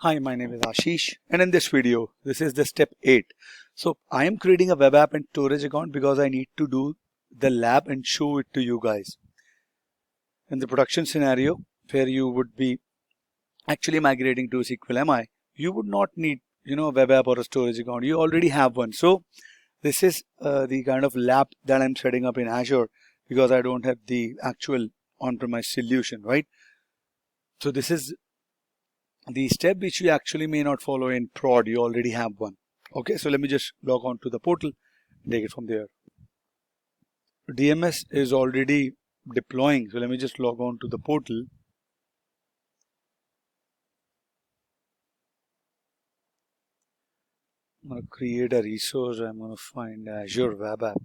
Hi, my name is Ashish, and in this video, this is the step 8. So I am creating a web app and storage account because I need to do the lab and show it to you guys. In the production scenario where you would be actually migrating to SQL MI, you would not need a web app or a storage account. You already have one. So this is the kind of lab that I'm setting up in Azure because I don't have the actual on-premise solution, right? So this is the step which you actually may not follow in prod. You already have one. Okay, so let me just log on to the portal and take it from there. DMS is already deploying, so let me just log on to the portal. I'm going to create a resource. I'm going to find Azure Web App.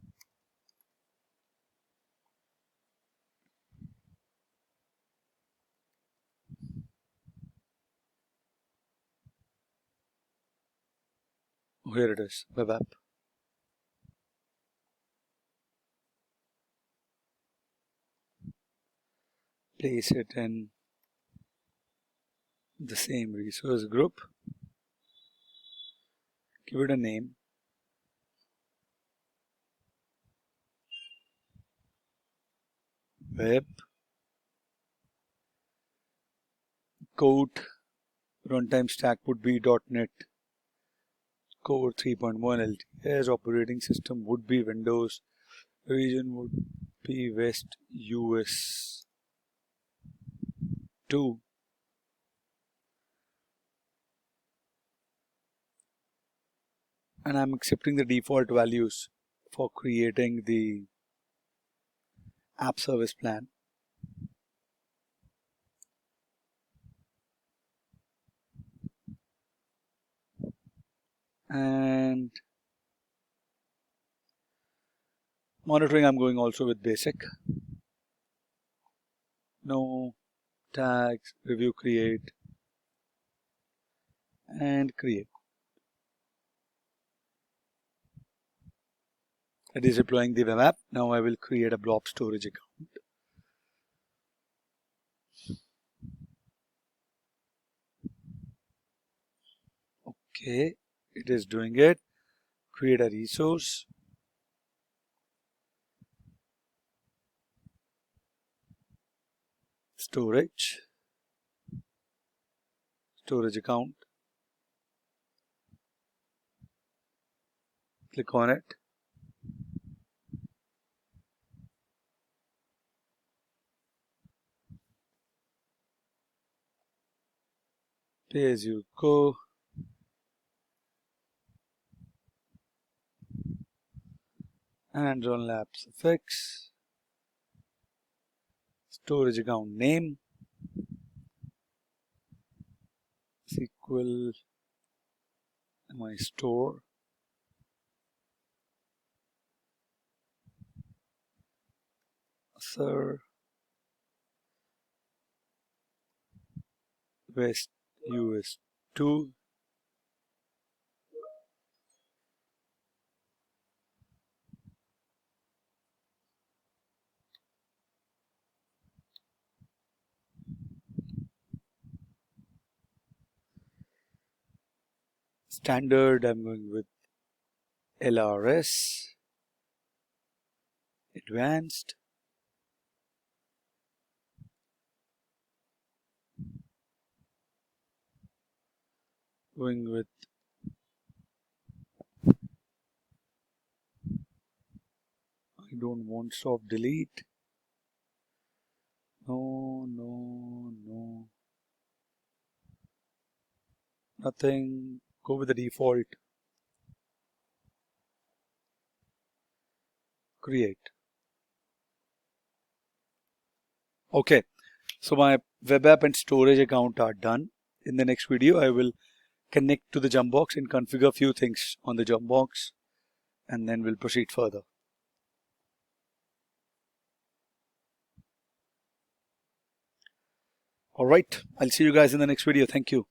Here it is, Web App. Place it in the same resource group. Give it a name. Web. Code. Runtime stack would be .NET Core 3.1 LTS. Operating system would be Windows. Region would be West US 2. And I'm accepting the default values for creating the app service plan. And monitoring, I'm going also with basic. No tags, review, create, and create. It is deploying the web app. Now I will create a blob storage account. Okay, it is doing it. Create a resource. Storage account. Click on it. Pay as you go. And run labs fix. Storage account name. SQL my store. Sir. West US 2. Standard, I'm going with LRS. Advanced. Going with I don't want soft delete. No. Nothing. Go with the default. Create. Okay. So my web app and storage account are done. In the next video, I will connect to the jump box and configure a few things on the jump box, and then we'll proceed further. All right. I'll see you guys in the next video. Thank you.